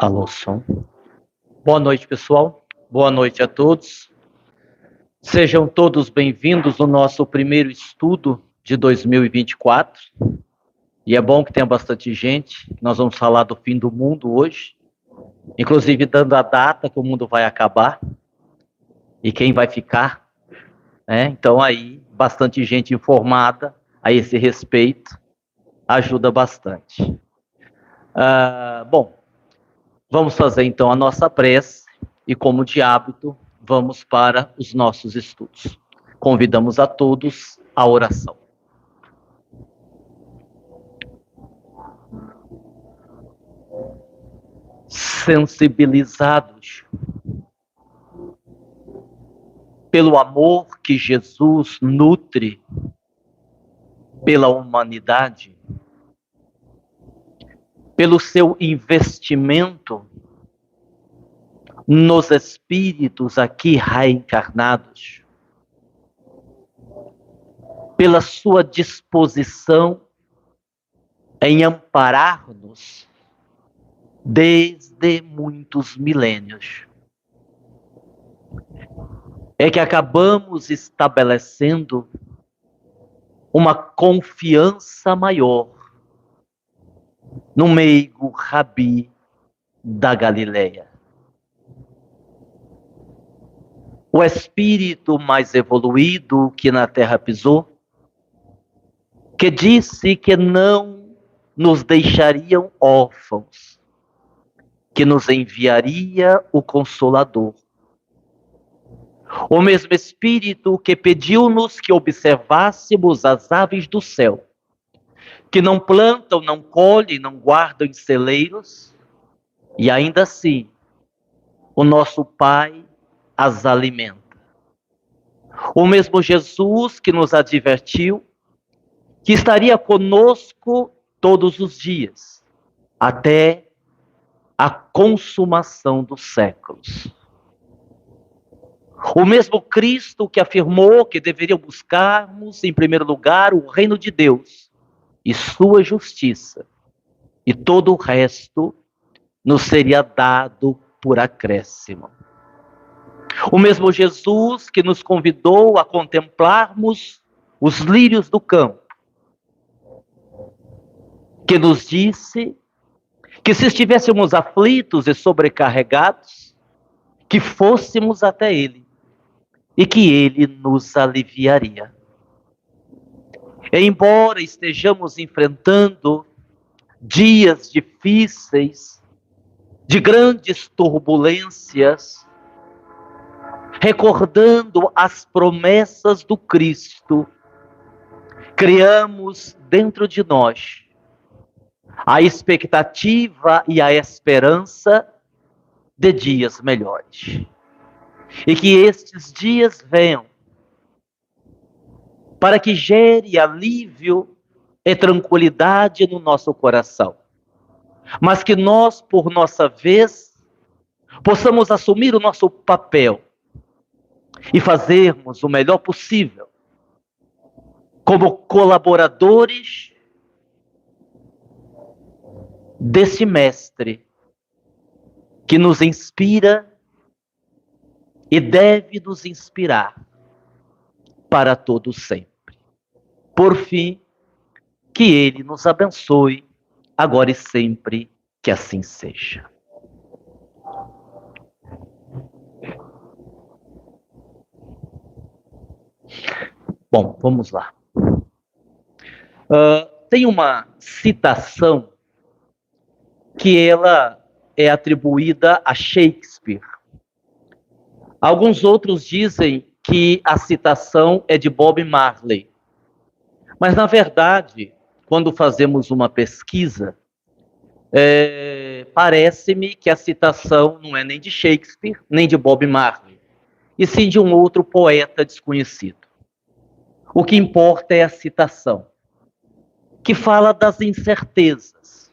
Alô, som. Boa noite, pessoal. Boa noite a todos. Sejam todos bem-vindos no nosso primeiro estudo de 2024. E é bom que tenha bastante gente. Nós vamos falar do fim do mundo hoje, inclusive dando a data que o mundo vai acabar e quem vai ficar, né? Então aí, bastante gente informada a esse respeito ajuda bastante. Bom, vamos fazer então a nossa prece e, como de hábito, vamos para os nossos estudos. Convidamos a todos à oração. Sensibilizados pelo amor que Jesus nutre pela humanidade, pelo seu investimento nos espíritos aqui reencarnados, pela sua disposição em amparar-nos desde muitos milênios, é que acabamos estabelecendo uma confiança maior no meigo Rabi da Galileia. O espírito mais evoluído que na Terra pisou, que disse que não nos deixariam órfãos, que nos enviaria o Consolador. O mesmo Espírito que pediu-nos que observássemos as aves do céu, que não plantam, não colhem, não guardam em celeiros, e ainda assim o nosso Pai as alimenta. O mesmo Jesus que nos advertiu que estaria conosco todos os dias, até a consumação dos séculos. O mesmo Cristo que afirmou que deveriam buscarmos, em primeiro lugar, o reino de Deus e sua justiça, e todo o resto nos seria dado por acréscimo. O mesmo Jesus que nos convidou a contemplarmos os lírios do campo, que nos disse que se estivéssemos aflitos e sobrecarregados, que fôssemos até Ele e que Ele nos aliviaria. E embora estejamos enfrentando dias difíceis, de grandes turbulências, recordando as promessas do Cristo, criamos dentro de nós a expectativa e a esperança de dias melhores. E que estes dias venham para que gere alívio e tranquilidade no nosso coração. Mas que nós, por nossa vez, possamos assumir o nosso papel e fazermos o melhor possível como colaboradores desse mestre que nos inspira e deve nos inspirar para todo sempre. Por fim, que Ele nos abençoe, agora e sempre, que assim seja. Bom, vamos lá. Tem uma citação que ela é atribuída a Shakespeare. Alguns outros dizem que a citação é de Bob Marley. Mas, na verdade, quando fazemos uma pesquisa, parece-me que a citação não é nem de Shakespeare, nem de Bob Marley, e sim de um outro poeta desconhecido. O que importa é a citação, que fala das incertezas,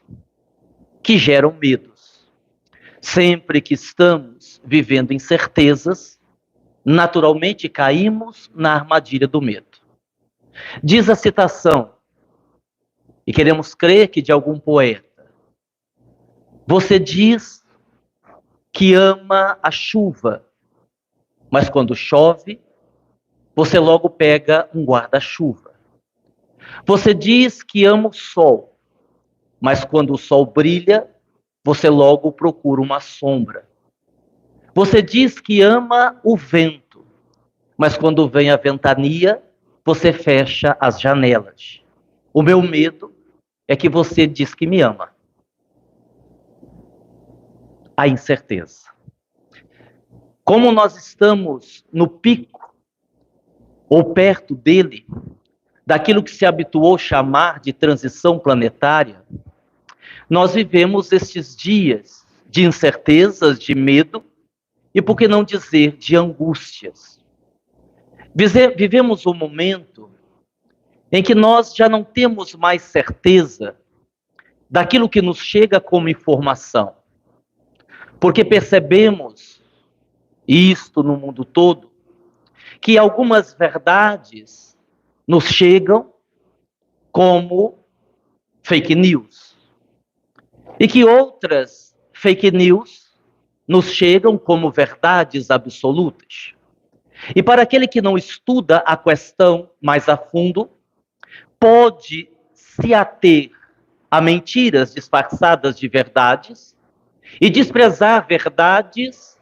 que geram medos. Sempre que estamos vivendo incertezas, naturalmente caímos na armadilha do medo. Diz a citação, e queremos crer que de algum poeta: você diz que ama a chuva, mas quando chove, você logo pega um guarda-chuva. Você diz que ama o sol, mas quando o sol brilha, você logo procura uma sombra. Você diz que ama o vento, mas quando vem a ventania, você fecha as janelas. O meu medo é que você diz que me ama. A incerteza. Como nós estamos no pico, ou perto dele, daquilo que se habituou chamar de transição planetária, nós vivemos estes dias de incertezas, de medo, e por que não dizer de angústias. Vivemos um momento em que nós já não temos mais certeza daquilo que nos chega como informação, porque percebemos, isto no mundo todo, que algumas verdades nos chegam como fake news, e que outras fake news nos chegam como verdades absolutas. E para aquele que não estuda a questão mais a fundo, pode se ater a mentiras disfarçadas de verdades e desprezar verdades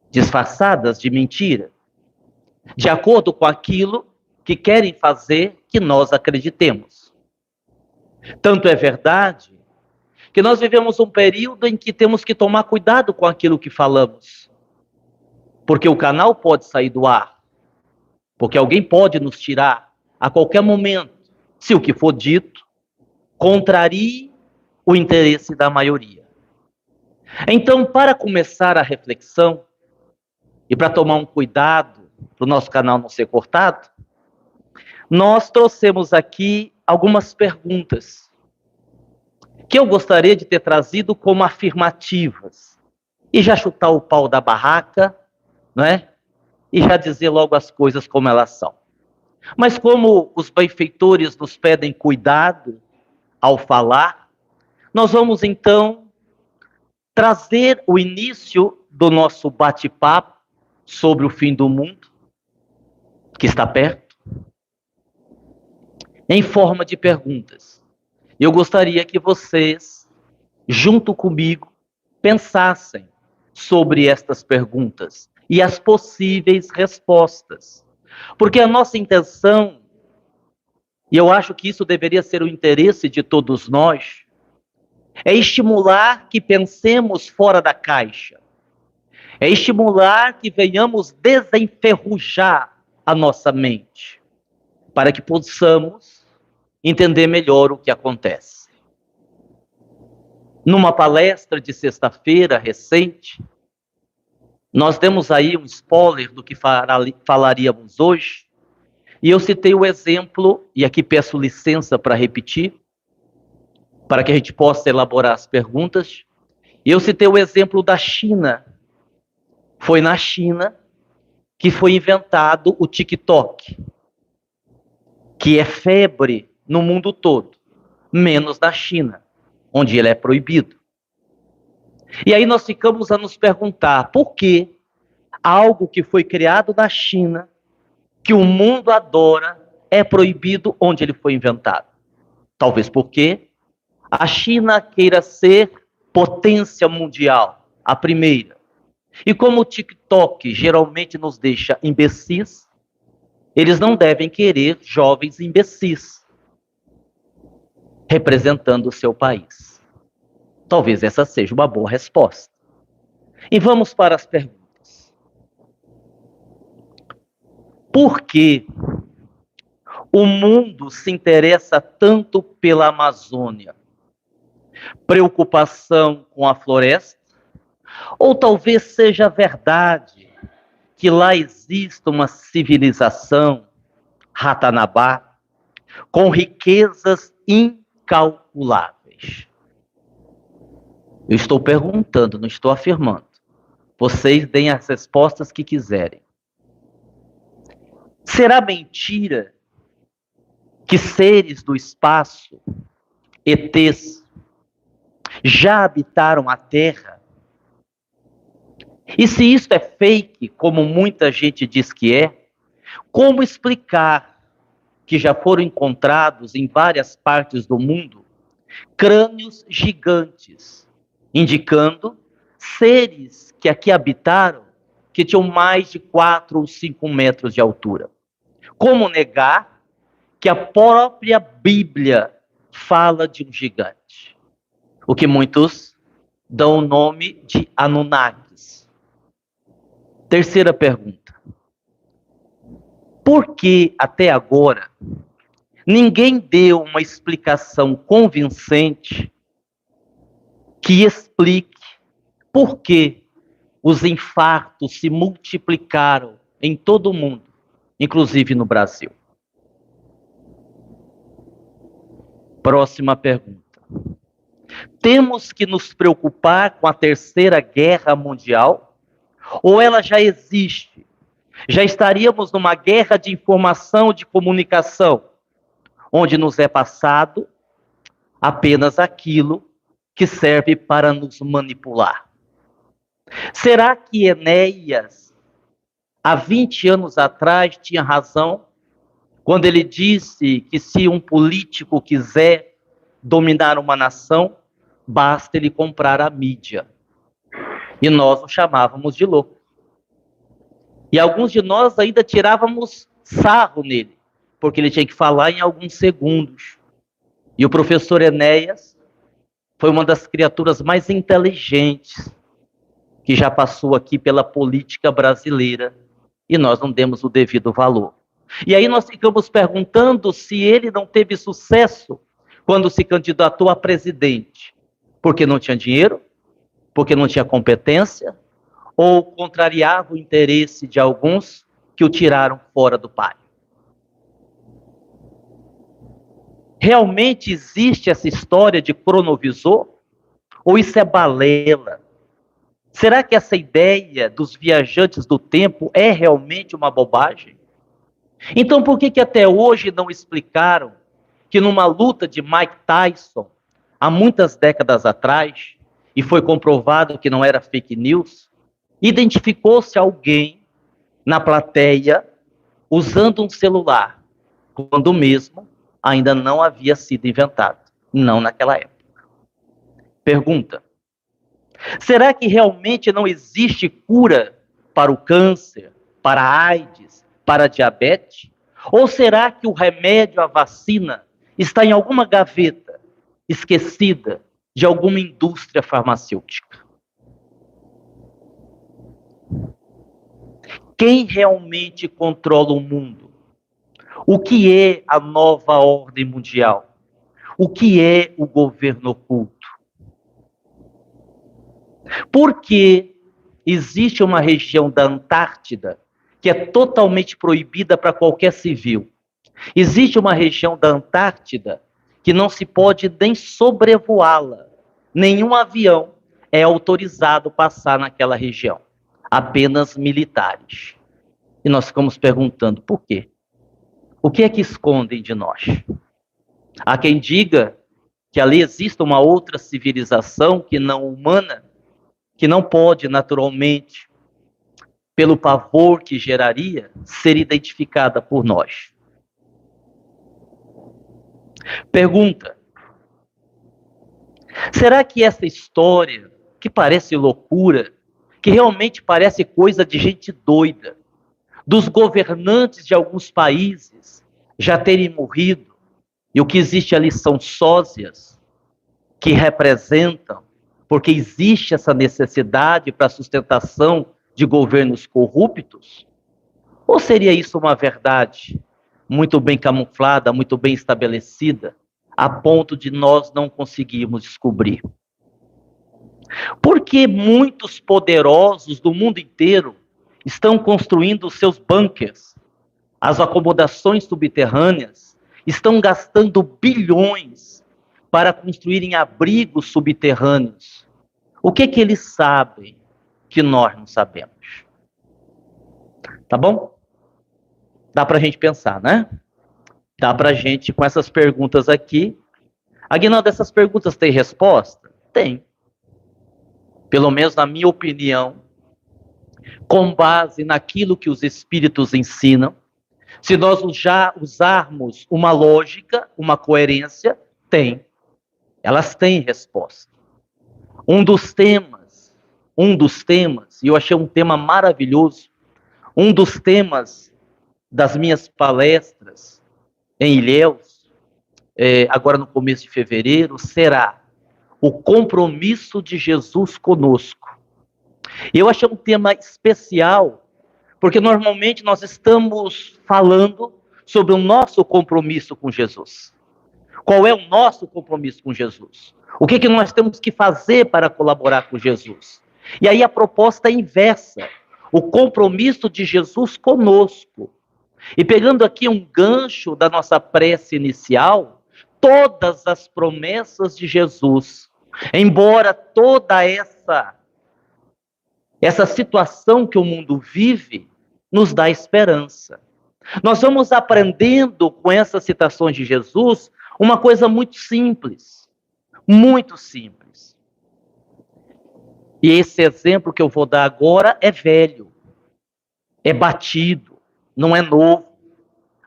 disfarçadas de mentira, de acordo com aquilo que querem fazer que nós acreditemos. Tanto é verdade que nós vivemos um período em que temos que tomar cuidado com aquilo que falamos, porque o canal pode sair do ar, porque alguém pode nos tirar a qualquer momento, se o que for dito contrarie o interesse da maioria. Então, para começar a reflexão e para tomar um cuidado para o nosso canal não ser cortado, nós trouxemos aqui algumas perguntas que eu gostaria de ter trazido como afirmativas e já chutar o pau da barraca, não é? E já dizer logo as coisas como elas são. Mas como os benfeitores nos pedem cuidado ao falar, nós vamos então trazer o início do nosso bate-papo sobre o fim do mundo, que está perto, em forma de perguntas. Eu gostaria que vocês, junto comigo, pensassem sobre estas perguntas e as possíveis respostas. Porque a nossa intenção, e eu acho que isso deveria ser o interesse de todos nós, é estimular que pensemos fora da caixa. É estimular que venhamos desenferrujar a nossa mente, para que possamos entender melhor o que acontece. Numa palestra de sexta-feira recente, nós demos aí um spoiler do que falaríamos hoje, e eu citei o exemplo, e aqui peço licença para repetir, para que a gente possa elaborar as perguntas. E eu citei o exemplo da China. Foi na China que foi inventado o TikTok, que é febre no mundo todo, menos na China, onde ele é proibido. E aí nós ficamos a nos perguntar por que algo que foi criado na China, que o mundo adora, é proibido onde ele foi inventado. Talvez porque a China queira ser potência mundial, a primeira. E como o TikTok geralmente nos deixa imbecis, eles não devem querer jovens imbecis representando o seu país. Talvez essa seja uma boa resposta. E vamos para as perguntas. Por que o mundo se interessa tanto pela Amazônia? Preocupação com a floresta? Ou talvez seja verdade que lá exista uma civilização, Ratanabá, com riquezas incalculáveis? Eu estou perguntando, não estou afirmando. Vocês deem as respostas que quiserem. Será mentira que seres do espaço, ETs, já habitaram a Terra E se isso é fake, como muita gente diz que é, como explicar que já foram encontrados em várias partes do mundo crânios gigantes, indicando seres que aqui habitaram que tinham mais de 4 ou 5 metros de altura? Como negar que a própria Bíblia fala de um gigante? O que muitos dão o nome de Anunnakis. Terceira pergunta. Por que até agora ninguém deu uma explicação convincente que explique por que os infartos se multiplicaram em todo o mundo, inclusive no Brasil? Próxima pergunta. Temos que nos preocupar com a Terceira Guerra Mundial? Ou ela já existe? Já estaríamos numa guerra de informação, de comunicação, onde nos é passado apenas aquilo que serve para nos manipular. Será que Enéas, há 20 anos atrás, tinha razão quando ele disse que se um político quiser dominar uma nação, basta ele comprar a mídia? E nós o chamávamos de louco. E alguns de nós ainda tirávamos sarro nele, porque ele tinha que falar em alguns segundos. E o professor Enéas foi uma das criaturas mais inteligentes que já passou aqui pela política brasileira, e nós não demos o devido valor. E aí nós ficamos perguntando se ele não teve sucesso quando se candidatou a presidente, porque não tinha dinheiro, porque não tinha competência, ou contrariava o interesse de alguns que o tiraram fora do páreo. Realmente existe essa história de cronovisor? Ou isso é balela? Será que essa ideia dos viajantes do tempo é realmente uma bobagem? Então por que até hoje não explicaram que numa luta de Mike Tyson, há muitas décadas atrás, e foi comprovado que não era fake news, identificou-se alguém na plateia usando um celular, quando mesmo ainda não havia sido inventado, não naquela época. Pergunta: será que realmente não existe cura para o câncer, para a AIDS, para a diabetes? Ou será que o remédio, a vacina, está em alguma gaveta esquecida de alguma indústria farmacêutica? Quem realmente controla o mundo? O que é a nova ordem mundial? O que é o governo oculto? Por que existe uma região da Antártida que é totalmente proibida para qualquer civil? Existe uma região da Antártida que não se pode nem sobrevoá-la. Nenhum avião é autorizado a passar naquela região. Apenas militares. E nós ficamos perguntando por quê? O que é que escondem de nós? Há quem diga que ali existe uma outra civilização que não humana, que não pode naturalmente, pelo pavor que geraria, ser identificada por nós. Pergunta: será que essa história, que parece loucura, que realmente parece coisa de gente doida, dos governantes de alguns países já terem morrido, e o que existe ali são sósias que representam, porque existe essa necessidade para a sustentação de governos corruptos? Ou seria isso uma verdade muito bem camuflada, muito bem estabelecida, a ponto de nós não conseguirmos descobrir? Porque muitos poderosos do mundo inteiro estão construindo seus bunkers, as acomodações subterrâneas, estão gastando bilhões para construírem abrigos subterrâneos. O que eles sabem que nós não sabemos? Tá bom? Dá para a gente pensar, né? Dá para a gente, com essas perguntas aqui. Aguinaldo, essas perguntas têm resposta? Tem. Pelo menos na minha opinião, com base naquilo que os Espíritos ensinam. Se nós já usarmos uma lógica, uma coerência, tem. Elas têm resposta. Um dos temas, e eu achei um tema maravilhoso, um dos temas das minhas palestras em Ilhéus, agora no começo de fevereiro, será o compromisso de Jesus conosco. E eu achei um tema especial, porque normalmente nós estamos falando sobre o nosso compromisso com Jesus. Qual é o nosso compromisso com Jesus? O que nós temos que fazer para colaborar com Jesus? E aí a proposta é inversa, o compromisso de Jesus conosco. E pegando aqui um gancho da nossa prece inicial, todas as promessas de Jesus, embora toda essa situação que o mundo vive, nos dá esperança. Nós vamos aprendendo com essas citações de Jesus uma coisa muito simples, muito simples. E esse exemplo que eu vou dar agora é velho, é batido, não é novo,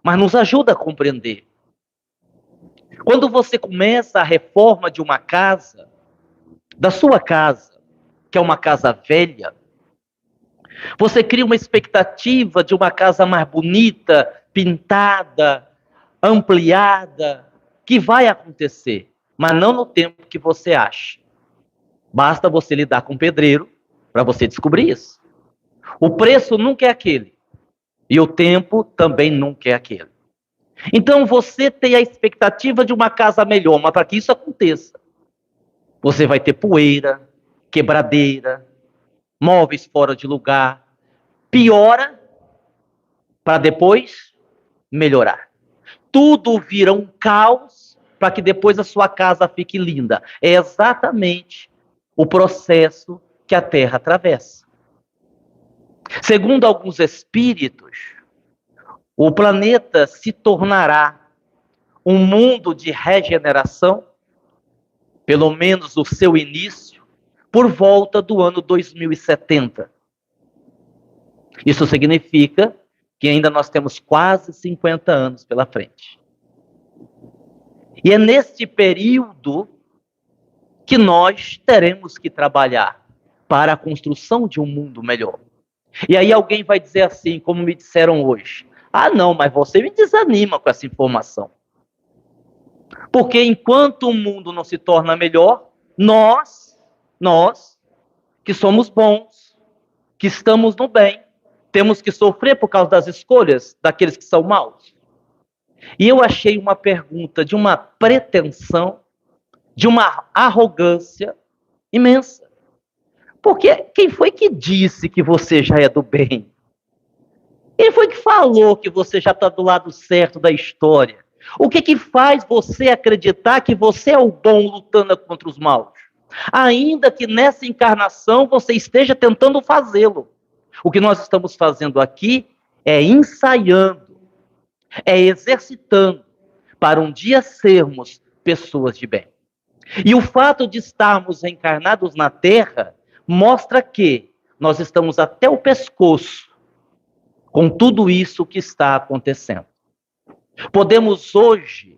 mas nos ajuda a compreender. Quando você começa a reforma de uma casa, da sua casa, que é uma casa velha, você cria uma expectativa de uma casa mais bonita, pintada, ampliada, que vai acontecer, mas não no tempo que você acha. Basta você lidar com o pedreiro para você descobrir isso. O preço nunca é aquele, e o tempo também nunca é aquele. Então você tem a expectativa de uma casa melhor, mas para que isso aconteça, você vai ter poeira, quebradeira, móveis fora de lugar, piora para depois melhorar. Tudo vira um caos para que depois a sua casa fique linda. É exatamente o processo que a Terra atravessa. Segundo alguns espíritos, o planeta se tornará um mundo de regeneração, pelo menos o seu início, por volta do ano 2070. Isso significa que ainda nós temos quase 50 anos pela frente. E é neste período que nós teremos que trabalhar para a construção de um mundo melhor. E aí alguém vai dizer assim, como me disseram hoje: ah, não, mas você me desanima com essa informação. Porque enquanto o mundo não se torna melhor, nós que somos bons, que estamos no bem, temos que sofrer por causa das escolhas daqueles que são maus. E eu achei uma pergunta de uma pretensão, de uma arrogância imensa. Porque quem foi que disse que você já é do bem? Quem foi que falou que você já está do lado certo da história? O que faz você acreditar que você é o bom lutando contra os maus? Ainda que nessa encarnação você esteja tentando fazê-lo. O que nós estamos fazendo aqui é ensaiando, é exercitando, para um dia sermos pessoas de bem. E o fato de estarmos reencarnados na Terra mostra que nós estamos até o pescoço com tudo isso que está acontecendo. Podemos hoje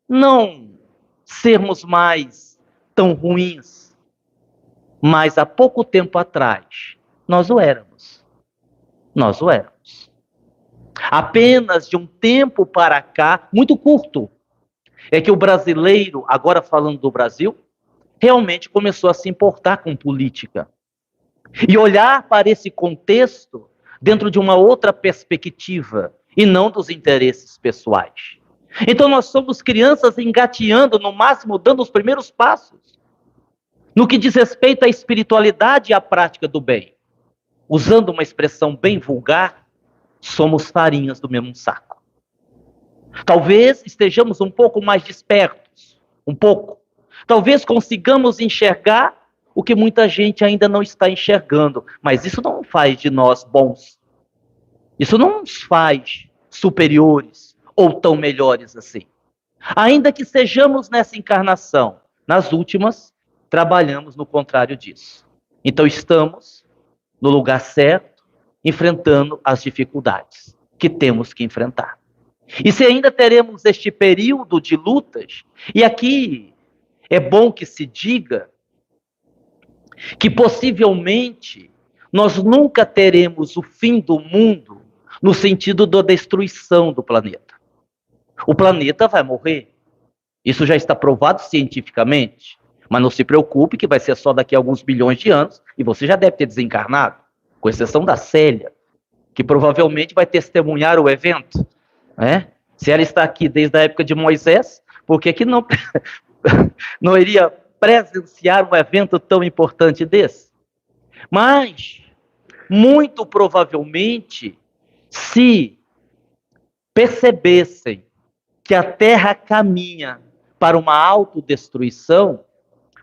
não sermos mais tão ruins, mas há pouco tempo atrás nós o éramos. Nós o éramos. Apenas de um tempo para cá, muito curto, é que o brasileiro, agora falando do Brasil, realmente começou a se importar com política. E olhar para esse contexto dentro de uma outra perspectiva, e não dos interesses pessoais. Então nós somos crianças engateando, no máximo dando os primeiros passos, no que diz respeito à espiritualidade e à prática do bem. Usando uma expressão bem vulgar, somos farinhas do mesmo saco. Talvez estejamos um pouco mais despertos, um pouco. Talvez consigamos enxergar o que muita gente ainda não está enxergando, mas isso não faz de nós bons. Isso não nos faz superiores ou tão melhores assim. Ainda que sejamos nessa encarnação, nas últimas, trabalhamos no contrário disso. Então estamos no lugar certo, enfrentando as dificuldades que temos que enfrentar. E se ainda teremos este período de lutas, e aqui é bom que se diga que possivelmente nós nunca teremos o fim do mundo no sentido da destruição do planeta. O planeta vai morrer. Isso já está provado cientificamente. Mas não se preocupe que vai ser só daqui a alguns bilhões de anos e você já deve ter desencarnado, com exceção da Célia, que provavelmente vai testemunhar o evento. Né? Se ela está aqui desde a época de Moisés, por que não, não iria presenciar um evento tão importante desse? Mas, muito provavelmente, se percebessem que a Terra caminha para uma autodestruição,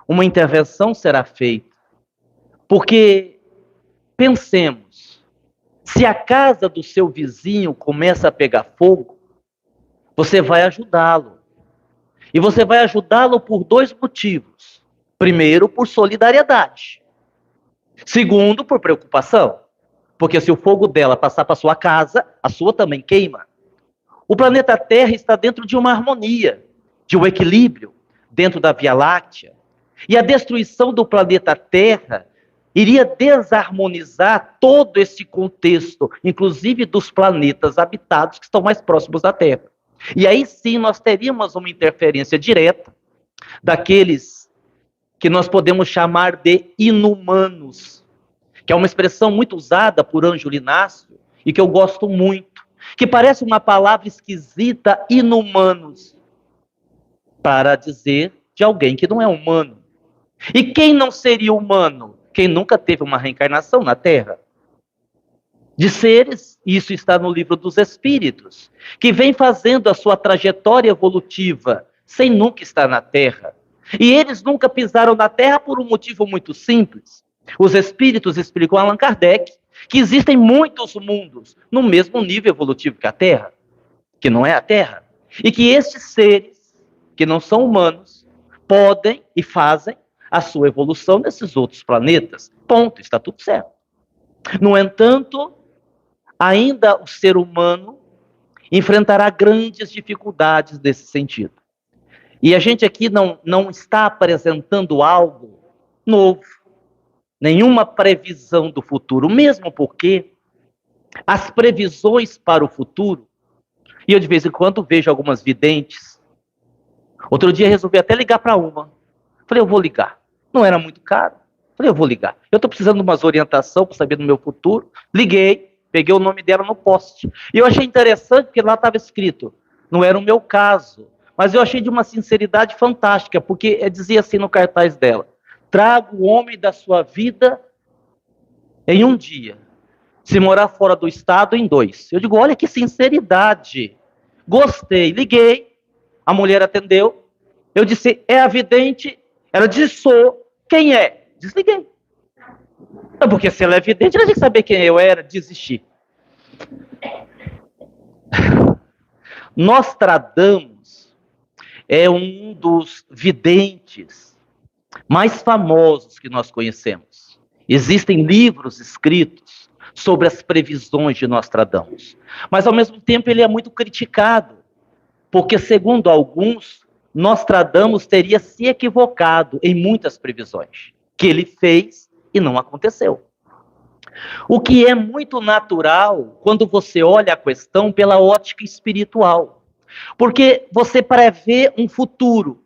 uma intervenção será feita. Porque, pensemos, se a casa do seu vizinho começa a pegar fogo, você vai ajudá-lo. E você vai ajudá-lo por dois motivos. Primeiro, por solidariedade. Segundo, por preocupação. Porque se o fogo dela passar para a sua casa, a sua também queima. O planeta Terra está dentro de uma harmonia, de um equilíbrio, dentro da Via Láctea. E a destruição do planeta Terra iria desarmonizar todo esse contexto, inclusive dos planetas habitados que estão mais próximos da Terra. E aí sim nós teríamos uma interferência direta daqueles que nós podemos chamar de inumanos, que é uma expressão muito usada por Ângelo Inácio e que eu gosto muito, que parece uma palavra esquisita, inumanos, para dizer de alguém que não é humano. E quem não seria humano? Quem nunca teve uma reencarnação na Terra. De seres, isso está no livro dos Espíritos, que vem fazendo a sua trajetória evolutiva sem nunca estar na Terra. E eles nunca pisaram na Terra por um motivo muito simples. Os Espíritos explicam a Allan Kardec que existem muitos mundos no mesmo nível evolutivo que a Terra, que não é a Terra. E que estes seres, que não são humanos, podem e fazem a sua evolução nesses outros planetas. Ponto, está tudo certo. No entanto, ainda o ser humano enfrentará grandes dificuldades nesse sentido. E a gente aqui não está apresentando algo novo, nenhuma previsão do futuro, mesmo porque as previsões para o futuro, e eu de vez em quando vejo algumas videntes. Outro dia resolvi até ligar para uma. Falei, eu vou ligar. Não era muito caro. Falei, eu vou ligar. Eu estou precisando de umas orientações para saber do meu futuro. Liguei, peguei o nome dela no post. E eu achei interessante, porque lá estava escrito, não era o meu caso, mas eu achei de uma sinceridade fantástica, porque dizia assim no cartaz dela, traga o homem da sua vida em um dia. Se morar fora do estado, em 2. Eu digo, olha que sinceridade. Gostei. Liguei, a mulher atendeu. Eu disse, é a vidente? Ela disse, sou. Quem é? Desliguei. Porque se ela é vidente, ela tinha que saber quem eu era, desistir. Nostradamus é um dos videntes mais famosos que nós conhecemos. Existem livros escritos sobre as previsões de Nostradamus. Mas, ao mesmo tempo, ele é muito criticado, porque, segundo alguns, Nostradamus teria se equivocado em muitas previsões que ele fez e não aconteceu. O que é muito natural quando você olha a questão pela ótica espiritual. Porque você prevê um futuro.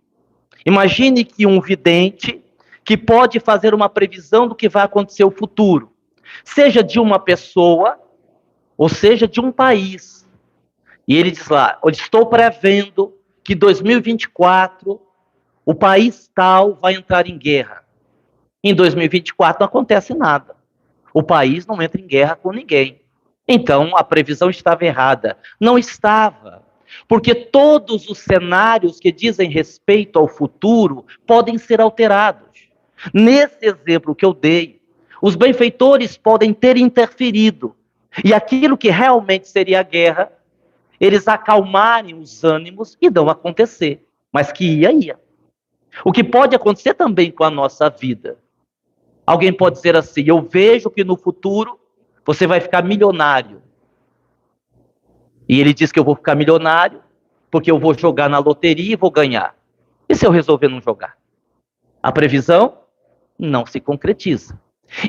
Imagine que um vidente que pode fazer uma previsão do que vai acontecer no futuro, seja de uma pessoa, ou seja de um país. E ele diz lá, eu estou prevendo que em 2024 o país tal vai entrar em guerra. Em 2024 não acontece nada. O país não entra em guerra com ninguém. Então a previsão estava errada. Não estava. Porque todos os cenários que dizem respeito ao futuro podem ser alterados. Nesse exemplo que eu dei, os benfeitores podem ter interferido. E aquilo que realmente seria a guerra, eles acalmarem os ânimos e não acontecer. Mas que ia. O que pode acontecer também com a nossa vida. Alguém pode dizer assim: eu vejo que no futuro você vai ficar milionário. E ele diz que eu vou ficar milionário porque eu vou jogar na loteria e vou ganhar. E se eu resolver não jogar? A previsão não se concretiza.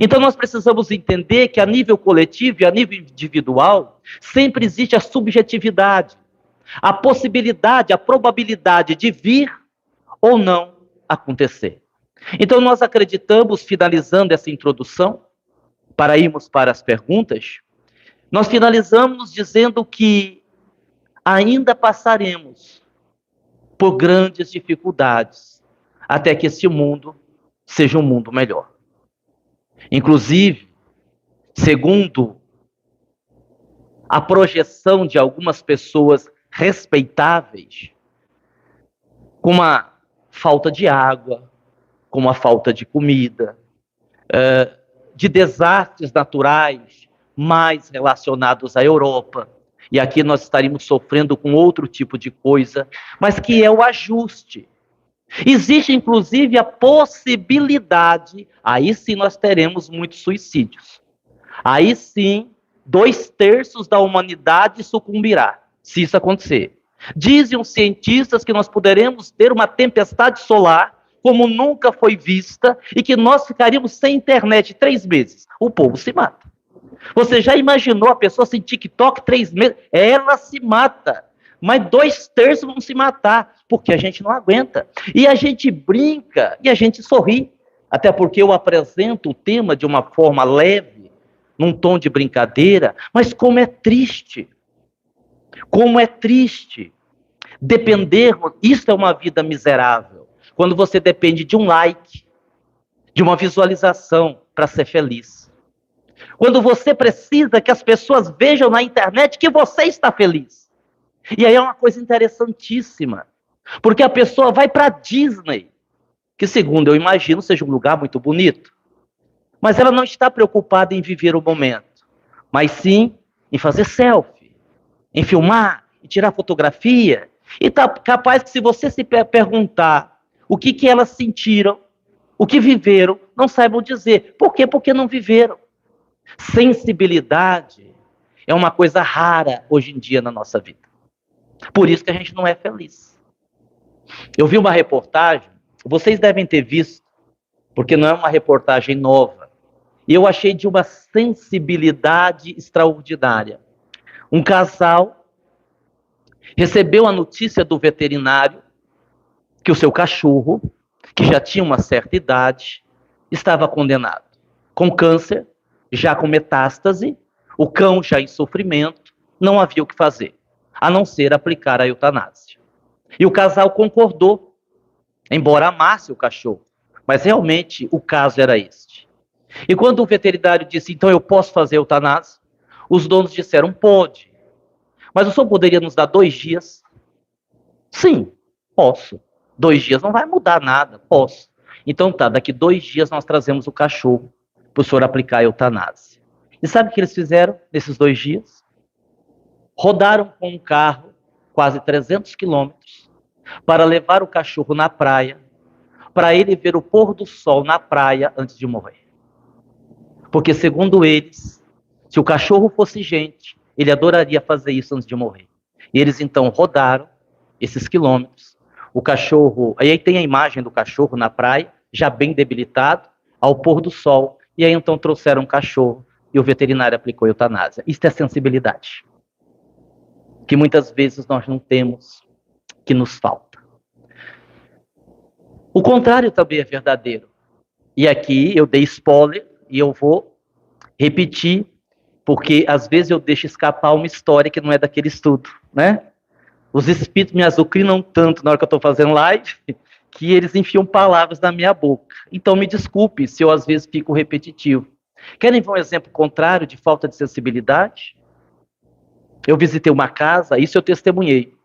Então nós precisamos entender que a nível coletivo e a nível individual, sempre existe a subjetividade, a possibilidade, a probabilidade de vir ou não acontecer. Então nós acreditamos, finalizando essa introdução, para irmos para as perguntas, nós finalizamos dizendo que ainda passaremos por grandes dificuldades até que esse mundo seja um mundo melhor. Inclusive, segundo a projeção de algumas pessoas respeitáveis, com uma falta de água, com uma falta de comida, de desastres naturais mais relacionados à Europa, e aqui nós estaríamos sofrendo com outro tipo de coisa, mas que é o ajuste. Existe, inclusive, a possibilidade, aí sim nós teremos muitos suicídios. Aí sim, 2/3 da humanidade sucumbirá, se isso acontecer. Dizem os cientistas que nós poderemos ter uma tempestade solar, como nunca foi vista, e que nós ficaríamos sem internet 3 meses. O povo se mata. Você já imaginou a pessoa sem TikTok 3 meses? Ela se mata. Mas 2/3 vão se matar, porque a gente não aguenta. E a gente brinca e a gente sorri. Até porque eu apresento o tema de uma forma leve, num tom de brincadeira, mas como é triste. Como é triste dependermos. Isso é uma vida miserável. Quando você depende de um like, de uma visualização para ser feliz. Quando você precisa que as pessoas vejam na internet que você está feliz. E aí é uma coisa interessantíssima, porque a pessoa vai para a Disney, que segundo eu imagino seja um lugar muito bonito, mas ela não está preocupada em viver o momento, mas sim em fazer selfie, em filmar, em tirar fotografia, e está capaz que se você se perguntar o que elas sentiram, o que viveram, não saibam dizer. Por quê? Porque não viveram. Sensibilidade é uma coisa rara hoje em dia na nossa vida. Por isso que a gente não é feliz. Eu vi uma reportagem, vocês devem ter visto, porque não é uma reportagem nova, e eu achei de uma sensibilidade extraordinária. Um casal recebeu a notícia do veterinário que o seu cachorro, que já tinha uma certa idade, estava condenado, com câncer, já com metástase, o cão já em sofrimento, não havia o que fazer, a não ser aplicar a eutanásia. E o casal concordou, embora amasse o cachorro, mas realmente o caso era este. E quando o veterinário disse, então eu posso fazer a eutanásia? Os donos disseram, pode. Mas o senhor poderia nos dar 2 dias? Sim, posso. 2 dias não vai mudar nada, posso. Então tá, daqui 2 dias nós trazemos o cachorro para o senhor aplicar a eutanásia. E sabe o que eles fizeram nesses 2 dias? Rodaram com um carro quase 300 quilômetros para levar o cachorro na praia, para ele ver o pôr do sol na praia antes de morrer. Porque, segundo eles, se o cachorro fosse gente, ele adoraria fazer isso antes de morrer. E eles, então, rodaram esses quilômetros. O cachorro... Aí tem a imagem do cachorro na praia, já bem debilitado, ao pôr do sol. E aí, então, trouxeram o cachorro e o veterinário aplicou a eutanásia. Isso é sensibilidade, que muitas vezes nós não temos, que nos falta. O contrário também é verdadeiro. E aqui eu dei spoiler e eu vou repetir, porque às vezes eu deixo escapar uma história que não é daquele estudo, né? Os espíritos me azucrinam tanto na hora que eu estou fazendo live, que eles enfiam palavras na minha boca. Então me desculpe se eu às vezes fico repetitivo. Querem ver um exemplo contrário de falta de sensibilidade? Eu visitei uma casa, isso eu testemunhei,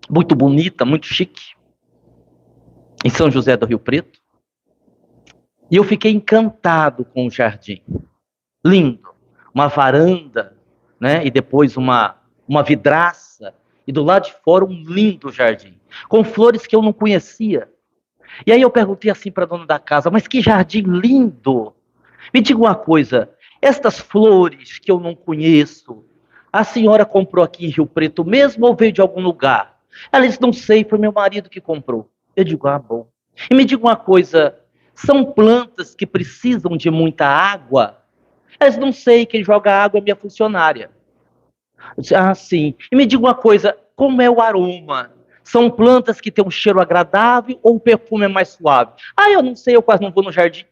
muito bonita, muito chique, em São José do Rio Preto, e eu fiquei encantado com o jardim, lindo, uma varanda, né, e depois uma vidraça, e do lado de fora um lindo jardim, com flores que eu não conhecia. E aí eu perguntei assim para a dona da casa, mas que jardim lindo! Me diga uma coisa, estas flores que eu não conheço, a senhora comprou aqui em Rio Preto mesmo ou veio de algum lugar? Ela disse, não sei, foi meu marido que comprou. Eu digo, ah, bom. E me diga uma coisa, são plantas que precisam de muita água? Ela disse, não sei, quem joga água é minha funcionária. Eu disse, ah, sim. E me diga uma coisa, como é o aroma? São plantas que têm um cheiro agradável ou o perfume é mais suave? Ah, eu não sei, eu quase não vou no jardim.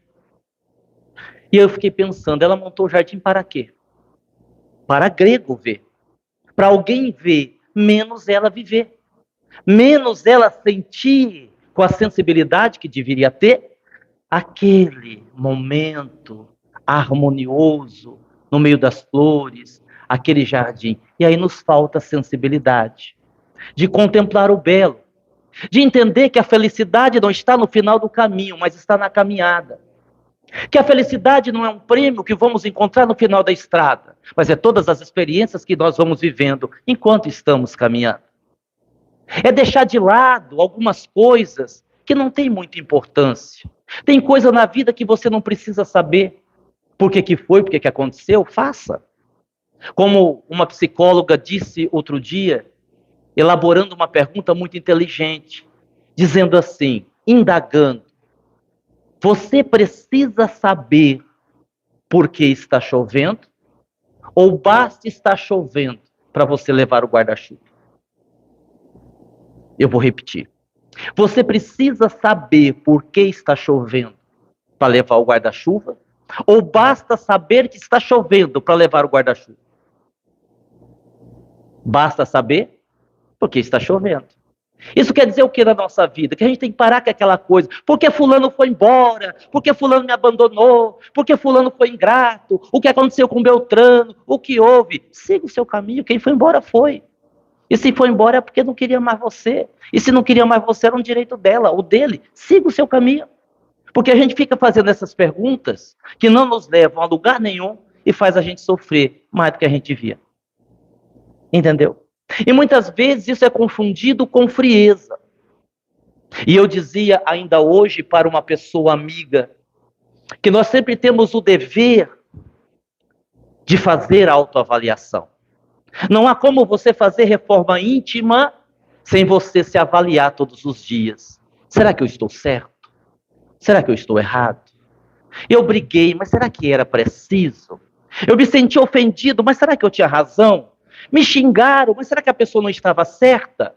E eu fiquei pensando, ela montou o jardim para quê? Para grego ver. Para alguém ver, menos ela viver. Menos ela sentir com a sensibilidade que deveria ter aquele momento harmonioso no meio das flores, aquele jardim. E aí nos falta sensibilidade de contemplar o belo, de entender que a felicidade não está no final do caminho, mas está na caminhada. Que a felicidade não é um prêmio que vamos encontrar no final da estrada, mas é todas as experiências que nós vamos vivendo enquanto estamos caminhando. É deixar de lado algumas coisas que não têm muita importância. Tem coisa na vida que você não precisa saber por que foi, por que aconteceu, faça. Como uma psicóloga disse outro dia, elaborando uma pergunta muito inteligente, dizendo assim, indagando, você precisa saber por que está chovendo ou basta estar chovendo para você levar o guarda-chuva? Eu vou repetir. Você precisa saber por que está chovendo para levar o guarda-chuva? Ou basta saber que está chovendo para levar o guarda-chuva? Basta saber porque está chovendo. Isso quer dizer o que na nossa vida? Que a gente tem que parar com aquela coisa. Porque fulano foi embora, porque fulano me abandonou, porque fulano foi ingrato, o que aconteceu com Beltrano, o que houve. Siga o seu caminho, quem foi embora foi. E se foi embora é porque não queria mais você. E se não queria mais você, era um direito dela ou dele. Siga o seu caminho. Porque a gente fica fazendo essas perguntas que não nos levam a lugar nenhum e faz a gente sofrer mais do que a gente via. Entendeu? E muitas vezes isso é confundido com frieza. E eu dizia ainda hoje para uma pessoa amiga que nós sempre temos o dever de fazer autoavaliação. Não há como você fazer reforma íntima sem você se avaliar todos os dias. Será que eu estou certo? Será que eu estou errado? Eu briguei, mas será que era preciso? Eu me senti ofendido, mas será que eu tinha razão? Me xingaram, mas será que a pessoa não estava certa?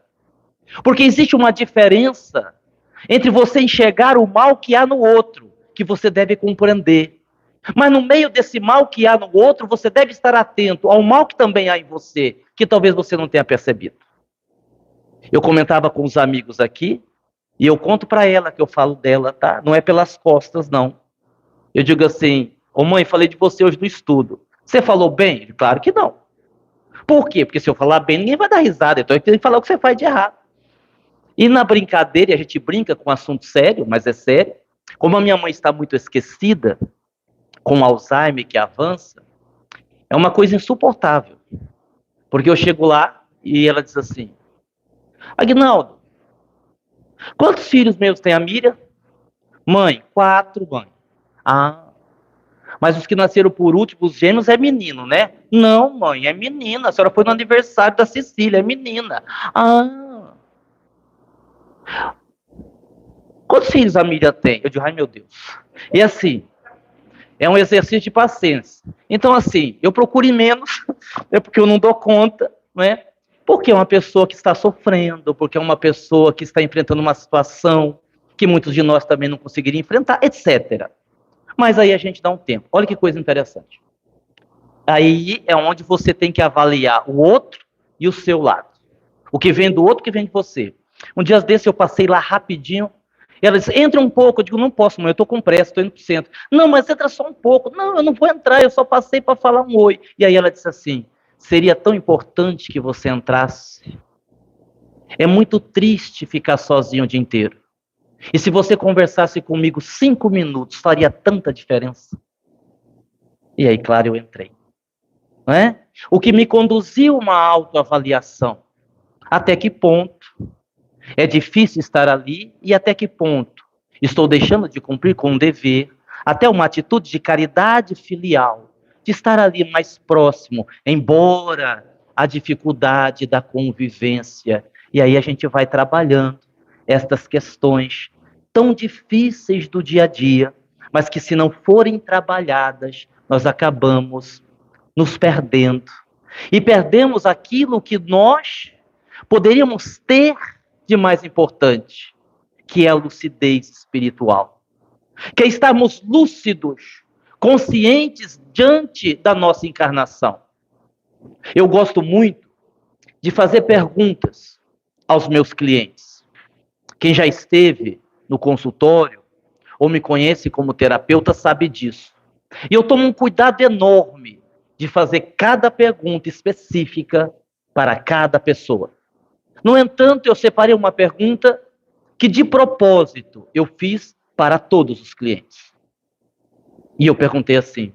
Porque existe uma diferença entre você enxergar o mal que há no outro, que você deve compreender. Mas no meio desse mal que há no outro, você deve estar atento ao mal que também há em você, que talvez você não tenha percebido. Eu comentava com os amigos aqui, e eu conto para ela que eu falo dela, tá? Não é pelas costas, não. Eu digo assim, ô mãe, falei de você hoje no estudo. Você falou bem? Claro que não. Por quê? Porque se eu falar bem, ninguém vai dar risada. Então eu tenho que falar o que você faz de errado. E na brincadeira, e a gente brinca com um assunto sério, mas é sério. Como a minha mãe está muito esquecida, com Alzheimer que avança, é uma coisa insuportável. Porque eu chego lá e ela diz assim, Aguinaldo, quantos filhos meus tem a Miriam? Mãe, 4, mãe. Ah, mas os que nasceram por último, os gêmeos, é menino, né? Não, mãe, é menina. A senhora foi no aniversário da Cecília, é menina. Ah. Quantos filhos a Miriam tem? Eu digo, ai meu Deus. E assim, é um exercício de paciência. Então assim, eu procuro ir menos, é porque eu não dou conta, né? Porque é uma pessoa que está sofrendo, porque é uma pessoa que está enfrentando uma situação que muitos de nós também não conseguiriam enfrentar, etc. Mas aí a gente dá um tempo. Olha que coisa interessante. Aí é onde você tem que avaliar o outro e o seu lado. O que vem do outro, o que vem de você. Um dia desses eu passei lá rapidinho. E ela disse, entra um pouco. Eu digo, não posso, mãe, eu estou com pressa, estou indo para o centro. Não, mas entra só um pouco. Não, eu não vou entrar, eu só passei para falar um oi. E aí ela disse assim, seria tão importante que você entrasse. É muito triste ficar sozinho o dia inteiro. E se você conversasse comigo 5 minutos, faria tanta diferença. E aí, claro, eu entrei. Não é? O que me conduziu a uma autoavaliação. Até que ponto é difícil estar ali e até que ponto estou deixando de cumprir com um dever, até uma atitude de caridade filial, de estar ali mais próximo, embora a dificuldade da convivência. E aí a gente vai trabalhando estas questões tão difíceis do dia a dia, mas que se não forem trabalhadas, nós acabamos nos perdendo. E perdemos aquilo que nós poderíamos ter de mais importante, que é a lucidez espiritual. Que é estarmos lúcidos, conscientes diante da nossa encarnação. Eu gosto muito de fazer perguntas aos meus clientes. Quem já esteve no consultório ou me conhece como terapeuta sabe disso. E eu tomo um cuidado enorme de fazer cada pergunta específica para cada pessoa. No entanto, eu separei uma pergunta que de propósito eu fiz para todos os clientes. E eu perguntei assim: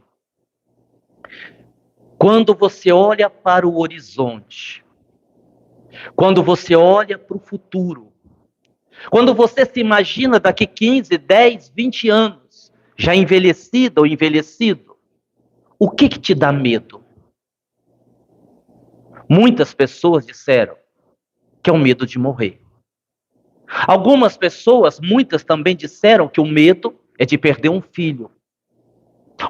quando você olha para o horizonte, quando você olha para o futuro, quando você se imagina daqui 15, 10, 20 anos, já envelhecida ou envelhecido, o que te dá medo? Muitas pessoas disseram que é o medo de morrer. Algumas pessoas, muitas também disseram que o medo é de perder um filho.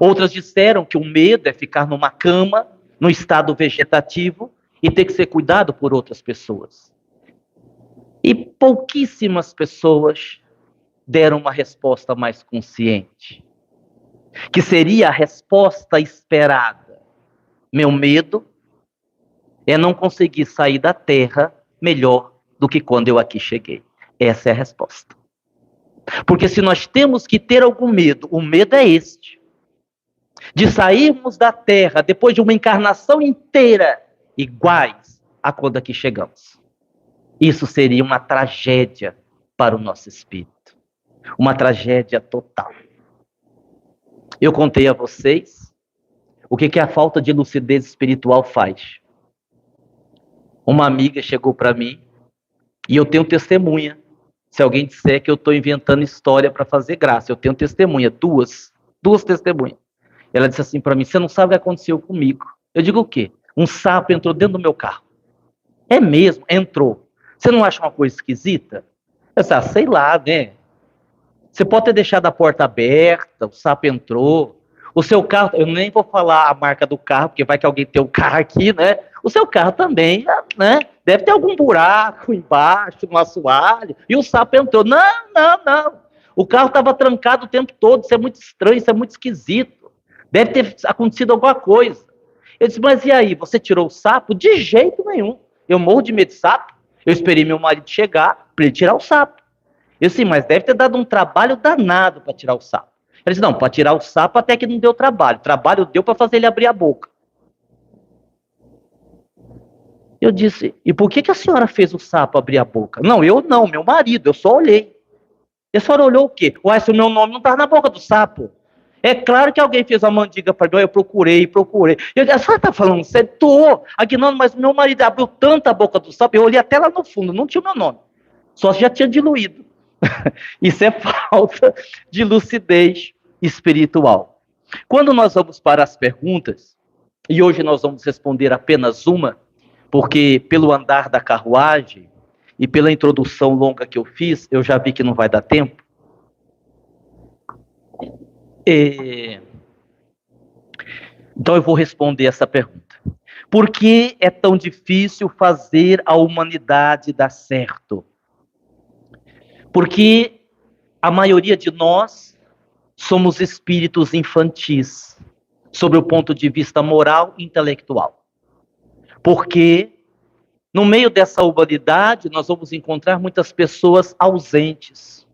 Outras disseram que o medo é ficar numa cama, no estado vegetativo, e ter que ser cuidado por outras pessoas. E pouquíssimas pessoas deram uma resposta mais consciente, que seria a resposta esperada. Meu medo é não conseguir sair da Terra melhor do que quando eu aqui cheguei. Essa é a resposta. Porque se nós temos que ter algum medo, o medo é este: de sairmos da Terra depois de uma encarnação inteira iguais a quando aqui chegamos. Isso seria uma tragédia para o nosso espírito. Uma tragédia total. Eu contei a vocês o que a falta de lucidez espiritual faz. Uma amiga chegou para mim e eu tenho testemunha. Se alguém disser que eu estou inventando história para fazer graça, eu tenho testemunha, duas testemunhas. Ela disse assim para mim: você não sabe o que aconteceu comigo. Eu digo: o quê? Um sapo entrou dentro do meu carro. É mesmo? Entrou. Você não acha uma coisa esquisita? Eu disse: sei lá, né? Você pode ter deixado a porta aberta, o sapo entrou. O seu carro, eu nem vou falar a marca do carro, porque vai que alguém tem o carro aqui, né? O seu carro também, né? Deve ter algum buraco embaixo, um assoalho, e o sapo entrou. Não. O carro estava trancado o tempo todo, isso é muito estranho, isso é muito esquisito. Deve ter acontecido alguma coisa. Eu disse: mas e aí, você tirou o sapo? De jeito nenhum. Eu morro de medo de sapo. Eu esperei meu marido chegar para ele tirar o sapo. Eu disse: mas deve ter dado um trabalho danado para tirar o sapo. Ele disse: não, para tirar o sapo até que não deu trabalho. Trabalho deu para fazer ele abrir a boca. Eu disse: e por que a senhora fez o sapo abrir a boca? Não, eu não, meu marido, eu só olhei. E a senhora olhou o quê? Uai, se o meu nome não estava na boca do sapo. É claro que alguém fez a mandiga para mim, eu procurei. Eu disse: a senhora está falando sério? Tô. Aqui não, mas meu marido abriu tanto a boca do sapo, eu olhei até lá no fundo, não tinha o meu nome. Só já tinha diluído. Isso é falta de lucidez espiritual. Quando nós vamos para as perguntas, e hoje nós vamos responder apenas uma, porque pelo andar da carruagem e pela introdução longa que eu fiz, eu já vi que não vai dar tempo. Então eu vou responder essa pergunta. Por que é tão difícil fazer a humanidade dar certo? Porque a maioria de nós somos espíritos infantis, sob o ponto de vista moral e intelectual. Porque no meio dessa humanidade nós vamos encontrar muitas pessoas ausentes,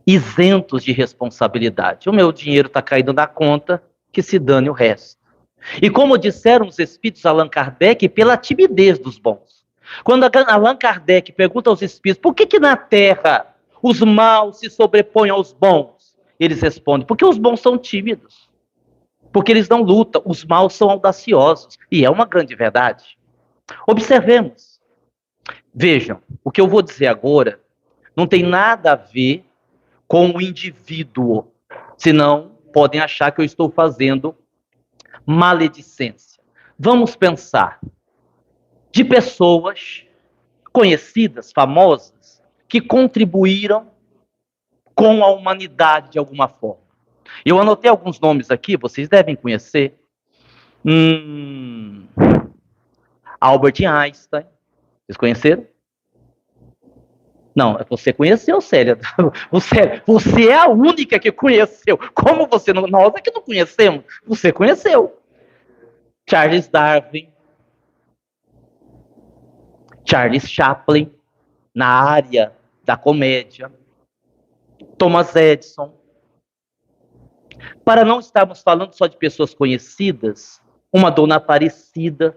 isentos de responsabilidade. O meu dinheiro está caindo na conta, que se dane o resto. E como disseram os espíritos Allan Kardec, pela timidez dos bons. Quando Allan Kardec pergunta aos espíritos: por que na Terra os maus se sobrepõem aos bons? Eles respondem: porque os bons são tímidos. Porque eles não lutam, os maus são audaciosos. E é uma grande verdade. Observemos. Vejam, o que eu vou dizer agora não tem nada a ver com o indivíduo. Senão, podem achar que eu estou fazendo maledicência. Vamos pensar de pessoas conhecidas, famosas, que contribuíram com a humanidade de alguma forma. Eu anotei alguns nomes aqui, vocês devem conhecer. Albert Einstein. Vocês conheceram? Não, você conheceu, Célia. Você é a única que conheceu. Como você não... Nós é que não conhecemos. Você conheceu. Charles Darwin. Charles Chaplin, na área da comédia. Thomas Edison. Para não estarmos falando só de pessoas conhecidas, uma dona Aparecida,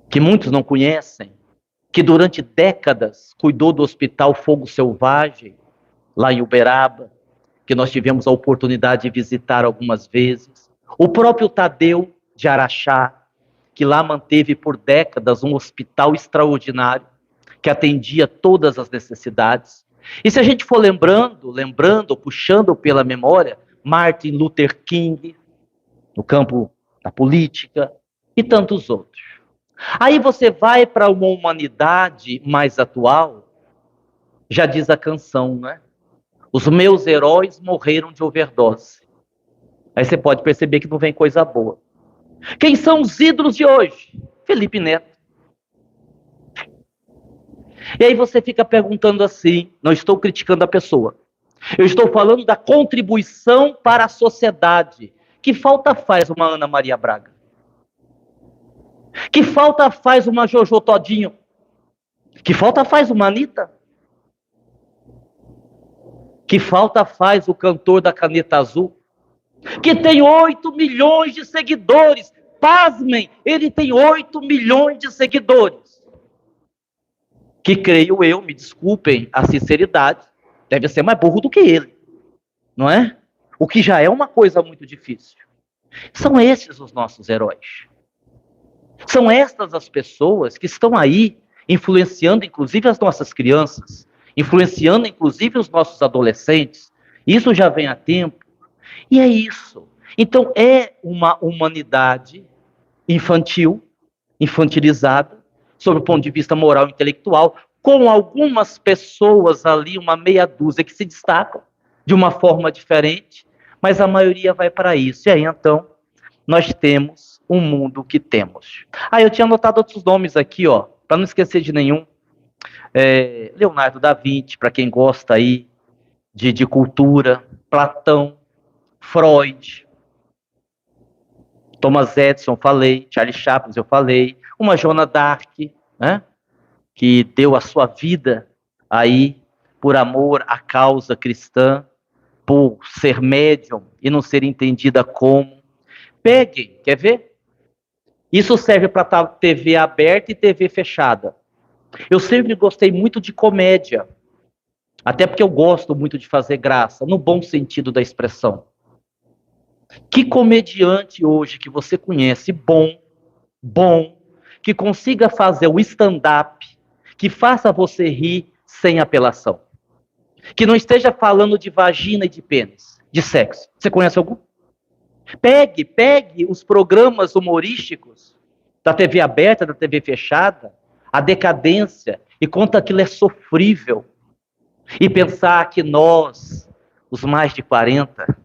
que muitos não conhecem, que durante décadas cuidou do Hospital Fogo Selvagem, lá em Uberaba, que nós tivemos a oportunidade de visitar algumas vezes. O próprio Tadeu de Araxá, que lá manteve por décadas um hospital extraordinário, que atendia todas as necessidades. E se a gente for lembrando, puxando pela memória, Martin Luther King, no campo da política, e tantos outros. Aí você vai para uma humanidade mais atual, já diz a canção, né? Os meus heróis morreram de overdose. Aí você pode perceber que não vem coisa boa. Quem são os ídolos de hoje? Felipe Neto. E aí você fica perguntando assim, não estou criticando a pessoa, eu estou falando da contribuição para a sociedade. Que falta faz uma Ana Maria Braga? Que falta faz uma Jojo Todinho? Que falta faz uma Anitta? Que falta faz o cantor da Caneta Azul? Que tem 8 milhões de seguidores. Pasmem, ele tem 8 milhões de seguidores. Que creio eu, me desculpem a sinceridade, deve ser mais burro do que ele, não é? O que já é uma coisa muito difícil. São esses os nossos heróis. São estas as pessoas que estão aí influenciando inclusive as nossas crianças, influenciando inclusive os nossos adolescentes. Isso já vem há tempo. E é isso. Então é uma humanidade infantil, infantilizada, sob o ponto de vista moral e intelectual, com algumas pessoas ali, uma meia dúzia, que se destacam de uma forma diferente, mas a maioria vai para isso. E aí, então, nós temos o mundo que temos. Eu tinha anotado outros nomes aqui, para não esquecer de nenhum. Leonardo da Vinci, para quem gosta aí de cultura, Platão, Freud, Thomas Edison, falei, Charles Chaplin, eu falei, uma Joana d'Arc, né, que deu a sua vida aí por amor à causa cristã, por ser médium e não ser entendida como. Peguem, quer ver? Isso serve para TV aberta e TV fechada. Eu sempre gostei muito de comédia, até porque eu gosto muito de fazer graça, no bom sentido da expressão. Que comediante hoje que você conhece, bom, que consiga fazer o stand-up, que faça você rir sem apelação. Que não esteja falando de vagina e de pênis, de sexo. Você conhece algum? Pegue os programas humorísticos da TV aberta, da TV fechada, a decadência, e conta aquilo é sofrível. E pensar que nós, os mais de 40,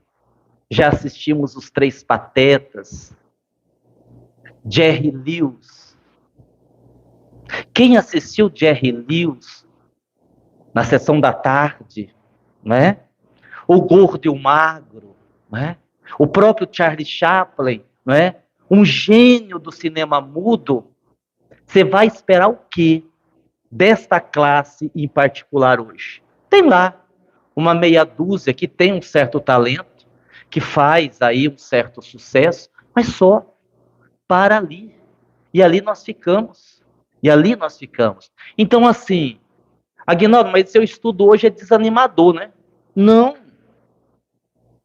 já assistimos os Três Patetas, Jerry Lewis. Quem assistiu Jerry Lewis na sessão da tarde, né? O Gordo e o Magro, né? O próprio Charlie Chaplin, né? Um gênio do cinema mudo. Você vai esperar o quê desta classe em particular hoje? Tem lá uma meia dúzia que tem um certo talento, que faz aí um certo sucesso, mas só para ali. E ali nós ficamos. Então, assim, Aguinaldo, mas seu estudo hoje é desanimador, né? Não.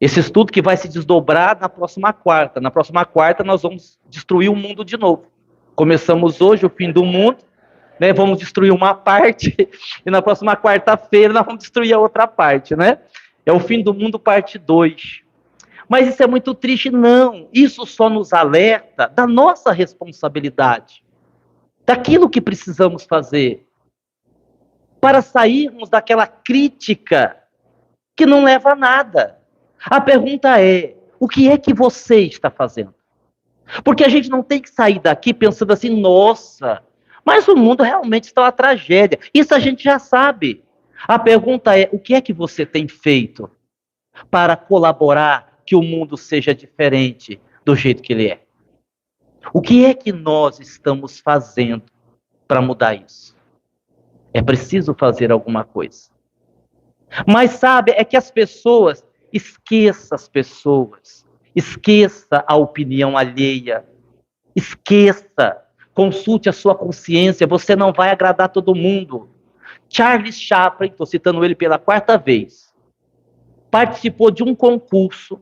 Esse estudo que vai se desdobrar na próxima quarta. Na próxima quarta nós vamos destruir o mundo de novo. Começamos hoje o fim do mundo, né? Vamos destruir uma parte, e na próxima quarta-feira nós vamos destruir a outra parte, né? É o fim do mundo, parte 2. Mas isso é muito triste, não. Isso só nos alerta da nossa responsabilidade, daquilo que precisamos fazer, para sairmos daquela crítica que não leva a nada. A pergunta é, o que é que você está fazendo? Porque a gente não tem que sair daqui pensando assim, nossa, mas o mundo realmente está uma tragédia. Isso a gente já sabe. A pergunta é, o que é que você tem feito para colaborar que o mundo seja diferente do jeito que ele é? O que é que nós estamos fazendo para mudar isso? É preciso fazer alguma coisa. Mas sabe, é que as pessoas, esqueça a opinião alheia, esqueça, consulte a sua consciência, você não vai agradar todo mundo. Charles Chaplin, estou citando ele pela 4ª vez, participou de um concurso,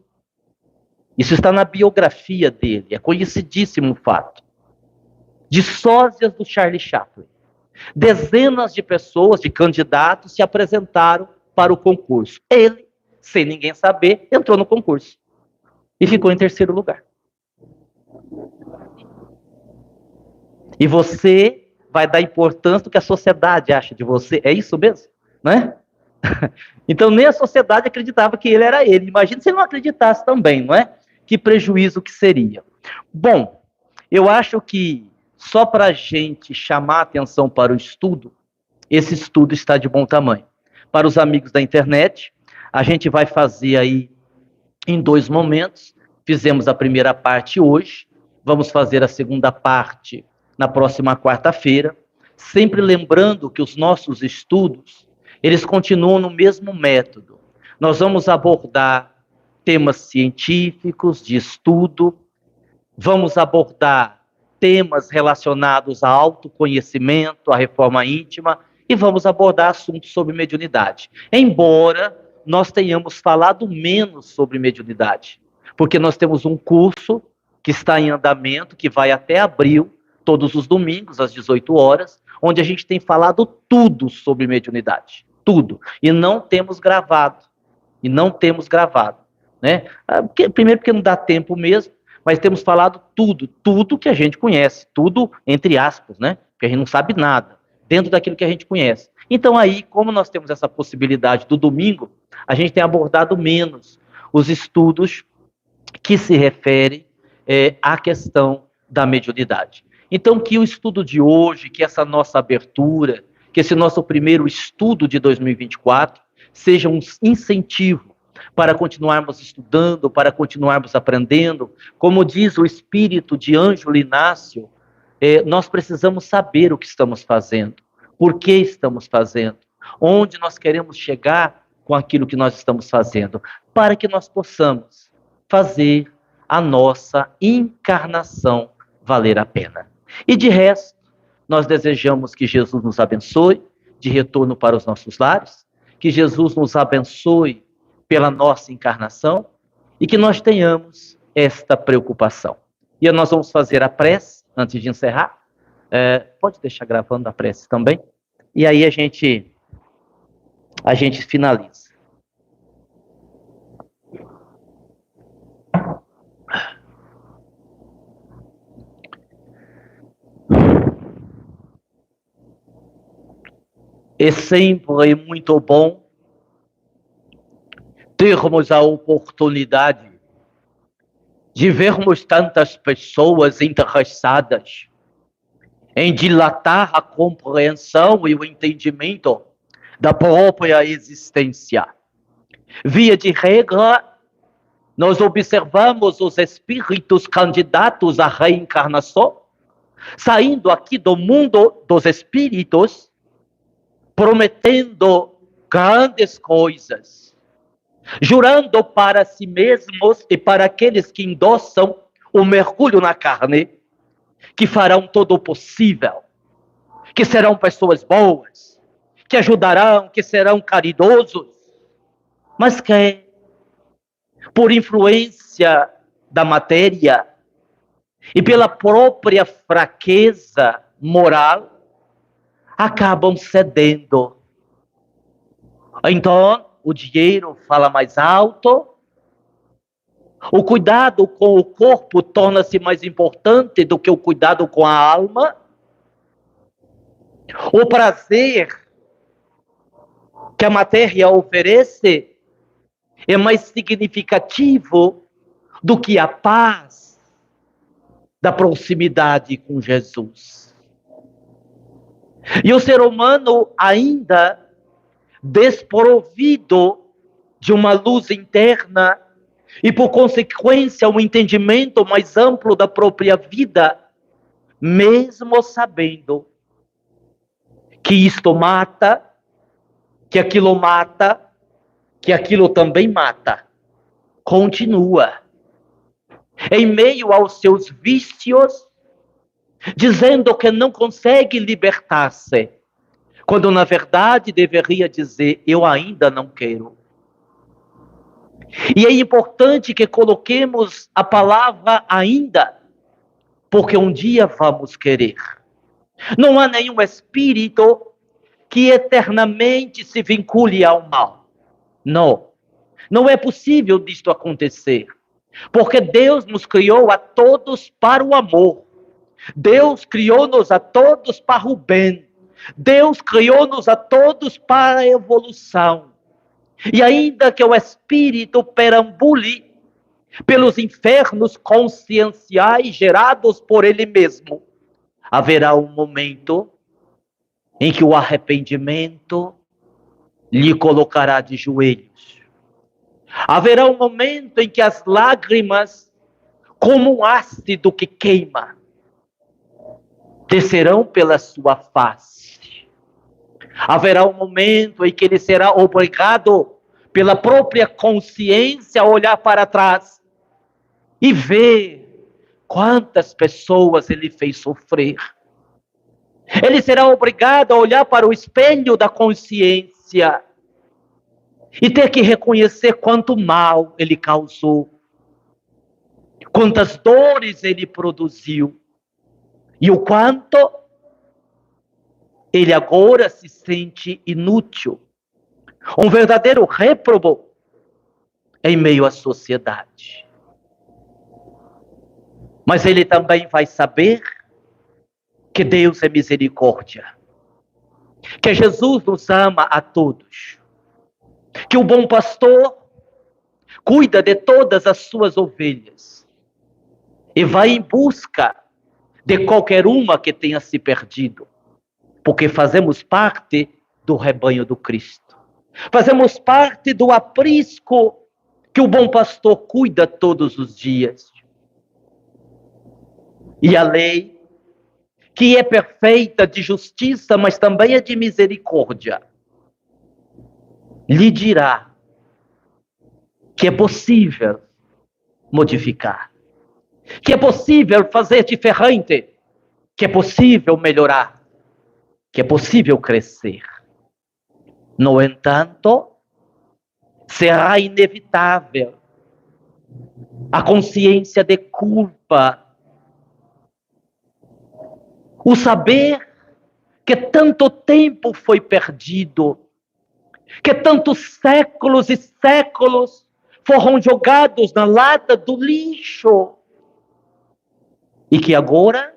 isso está na biografia dele, é conhecidíssimo o fato, de sósias do Charlie Chaplin. Dezenas de pessoas, de candidatos, se apresentaram para o concurso. Ele, sem ninguém saber, entrou no concurso e ficou em 3º lugar. E você vai dar importância do que a sociedade acha de você. É isso mesmo? Né? Então, nem a sociedade acreditava que ele era ele. Imagina se ele não acreditasse também, não é? Que prejuízo que seria. Bom, eu acho que só para a gente chamar a atenção para o estudo, esse estudo está de bom tamanho. Para os amigos da internet, a gente vai fazer aí em 2 momentos. Fizemos a primeira parte hoje, vamos fazer a segunda parte na próxima quarta-feira, sempre lembrando que os nossos estudos, eles continuam no mesmo método. Nós vamos abordar temas científicos, de estudo, vamos abordar temas relacionados a autoconhecimento, a reforma íntima, e vamos abordar assuntos sobre mediunidade. Embora nós tenhamos falado menos sobre mediunidade, porque nós temos um curso que está em andamento, que vai até abril, todos os domingos, às 18 horas, onde a gente tem falado tudo sobre mediunidade. Tudo. E não temos gravado. Né? Primeiro porque não dá tempo mesmo, mas temos falado tudo que a gente conhece, tudo entre aspas, né? Porque a gente não sabe nada, dentro daquilo que a gente conhece. Então aí, como nós temos essa possibilidade do domingo, a gente tem abordado menos os estudos que se referem à questão da mediunidade. Então que o estudo de hoje, que essa nossa abertura, que esse nosso primeiro estudo de 2024, seja um incentivo para continuarmos estudando, para continuarmos aprendendo. Como diz o espírito de Ângelo Inácio, nós precisamos saber o que estamos fazendo, por que estamos fazendo, onde nós queremos chegar com aquilo que nós estamos fazendo, para que nós possamos fazer a nossa encarnação valer a pena. E de resto, nós desejamos que Jesus nos abençoe de retorno para os nossos lares, que Jesus nos abençoe pela nossa encarnação e que nós tenhamos esta preocupação. E nós vamos fazer a prece antes de encerrar. Pode deixar gravando a prece também. E aí a gente finaliza. É sempre muito bom termos a oportunidade de vermos tantas pessoas interessadas em dilatar a compreensão e o entendimento da própria existência. Via de regra, nós observamos os espíritos candidatos à reencarnação saindo aqui do mundo dos espíritos, prometendo grandes coisas, jurando para si mesmos e para aqueles que endossam o mergulho na carne, que farão todo o possível, que serão pessoas boas, que ajudarão, que serão caridosos, mas que, por influência da matéria e pela própria fraqueza moral, acabam cedendo. Então, o dinheiro fala mais alto. O cuidado com o corpo torna-se mais importante do que o cuidado com a alma. O prazer que a matéria oferece é mais significativo do que a paz da proximidade com Jesus. E o ser humano, ainda desprovido de uma luz interna e, por consequência, um entendimento mais amplo da própria vida, mesmo sabendo que isto mata, que aquilo também mata, continua em meio aos seus vícios, dizendo que não consegue libertar-se, quando na verdade deveria dizer: eu ainda não quero. E é importante que coloquemos a palavra ainda, porque um dia vamos querer. Não há nenhum espírito que eternamente se vincule ao mal. Não. Não é possível disto acontecer. Porque Deus nos criou a todos para o amor. Deus criou-nos a todos para o bem. Deus criou-nos a todos para a evolução. E ainda que o espírito perambule pelos infernos conscienciais gerados por ele mesmo, haverá um momento em que o arrependimento lhe colocará de joelhos. Haverá um momento em que as lágrimas, como um ácido que queima, descerão pela sua face. Haverá um momento em que ele será obrigado, pela própria consciência, a olhar para trás e ver quantas pessoas ele fez sofrer. Ele será obrigado a olhar para o espelho da consciência e ter que reconhecer quanto mal ele causou, quantas dores ele produziu e o quanto ele agora se sente inútil, um verdadeiro réprobo em meio à sociedade. Mas ele também vai saber que Deus é misericórdia, que Jesus nos ama a todos, que o bom pastor cuida de todas as suas ovelhas e vai em busca de qualquer uma que tenha se perdido, porque fazemos parte do rebanho do Cristo. Fazemos parte do aprisco que o bom pastor cuida todos os dias. E a lei, que é perfeita de justiça, mas também é de misericórdia, lhe dirá que é possível modificar, que é possível fazer diferente, que é possível melhorar, que é possível crescer. No entanto, será inevitável a consciência de culpa, o saber que tanto tempo foi perdido, que tantos séculos e séculos foram jogados na lata do lixo, e que agora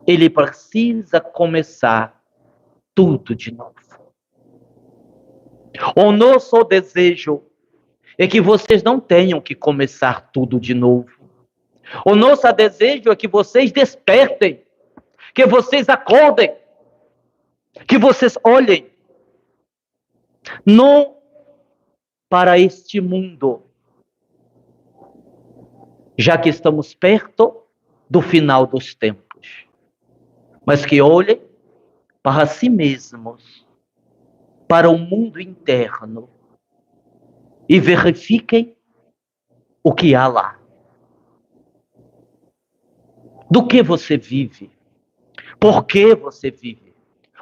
ele precisa começar tudo de novo. O nosso desejo é que vocês não tenham que começar tudo de novo. O nosso desejo é que vocês despertem, que vocês acordem, que vocês olhem, não para este mundo, já que estamos perto do final dos tempos, mas que olhem para si mesmos, para o mundo interno, e verifiquem o que há lá. Do que você vive? Por que você vive?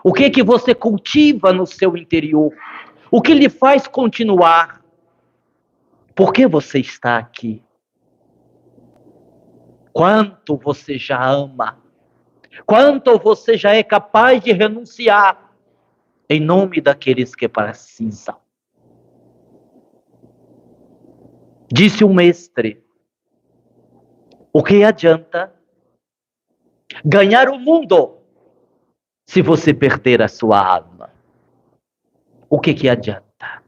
O que você cultiva no seu interior? O que lhe faz continuar? Por que você está aqui? Quanto você já ama? Quanto você já é capaz de renunciar em nome daqueles que precisam? Disse o mestre: o que adianta ganhar o mundo se você perder a sua alma? O que adianta?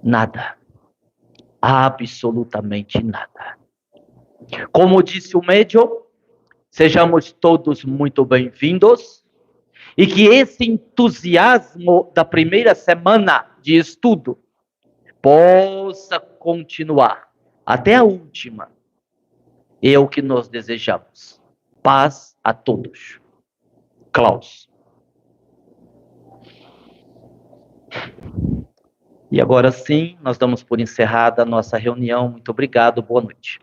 Nada. Absolutamente nada. Como disse o médium, sejamos todos muito bem-vindos e que esse entusiasmo da primeira semana de estudo possa continuar até a última. É o que nós desejamos. Paz a todos. Klaus. E agora sim, nós damos por encerrada a nossa reunião. Muito obrigado, boa noite.